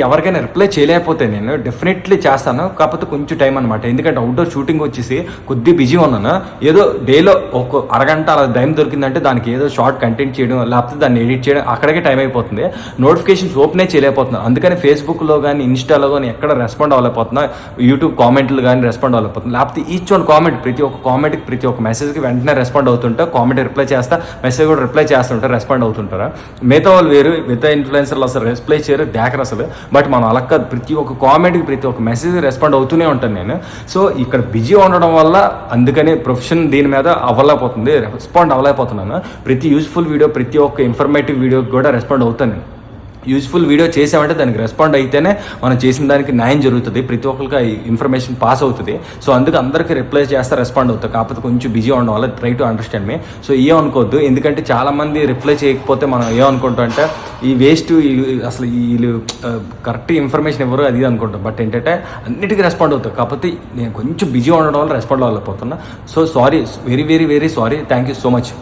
ఎవరికైనా రిప్లై చేయలేకపోతే నేను డెఫినెట్లీ చేస్తాను, కాకపోతే కొంచెం టైం అనమాట. ఎందుకంటే అవుట్డోర్ షూటింగ్ వచ్చేసి కొద్ది బిజీ ఉన్నాను. ఏదో డేలో ఒక అరగంట అలా టైం దొరికిందంటే దానికి ఏదో షార్ట్ కంటెంట్ చేయడం, లేకపోతే దాన్ని ఎడిట్ చేయడం, అక్కడికే టైం అయిపోతుంది. నోటిఫికేషన్స్ ఓపెనే చేయలేకపోతున్నాను. అందుకని ఫేస్బుక్లో కానీ ఇన్స్టాలో కానీ ఎక్కడ రెస్పాండ్ అవ్వలేకపోతున్నా, యూట్యూబ్ కామెంట్లు కానీ రెస్పాండ్ అవ్వలేకపోతున్నా. లేకపోతే ఈచ్ వన్ కామెంట్, ప్రతి ఒక్క కామెంట్కి, ప్రతి ఒక్క మెసేజ్కి వెంటనే రెస్పాండ్ అవుతుంటా, కామెంట్ రిప్లై చేస్తా, మెసేజ్ కూడా రిప్లై చేస్తుంటా, రెస్పాండ్ అవుతుంటారా. మిగతా వాళ్ళు వేరు, మిగతా ఇన్ఫ్లుయెన్సర్లు అసలు రిప్లై చేయరు, దేకరు అసలు. బట్ మనం అలా కాదు, ప్రతి ఒక్క కామెంట్కి, ప్రతి ఒక్క మెసేజ్ రెస్పాండ్ అవుతూనే ఉంటాను నేను. సో ఇక్కడ బిజీ ఉండడం వల్ల అందుకని ప్రొఫెషన్ దీని మీద అవ్వలేకపోతుంది, రెస్పాండ్ అవ్వలేకపోతున్నాను. ప్రతి యూస్ఫుల్ వీడియో, ప్రతి ఒక్క ఇన్ఫర్మేటివ్ వీడియోకి కూడా రెస్పాండ్ అవుతాను నేను. యూస్ఫుల్ వీడియో చేసామంటే దానికి రెస్పాండ్ అయితేనే మనం చేసిన దానికి న్యాయం జరుగుతుంది, ప్రతి ఒక్కరికి ఇన్ఫర్మేషన్ పాస్ అవుతుంది. సో అందుకు అందరికీ రిప్లై చేస్తే రెస్పాండ్ అవుతుంది. కాకపోతే కొంచెం బిజీ ఉండడం వల్ల try to understand me. So ఏమనుకోవద్దు, ఎందుకంటే చాలామంది రిప్లై చేయకపోతే మనం ఏమనుకుంటాం అంటే ఈ వేస్ట్, అసలు వీళ్ళు కరెక్ట్ ఇన్ఫర్మేషన్ ఇవ్వరు అది అనుకుంటాం. బట్ ఏంటంటే అన్నిటికీ రెస్పాండ్ అవుతారు, కాకపోతే నేను కొంచెం బిజీ ఉండడం వల్ల రెస్పాండ్ అవ్వలేకపోతున్నా. So sorry, very very very sorry. Thank you so much.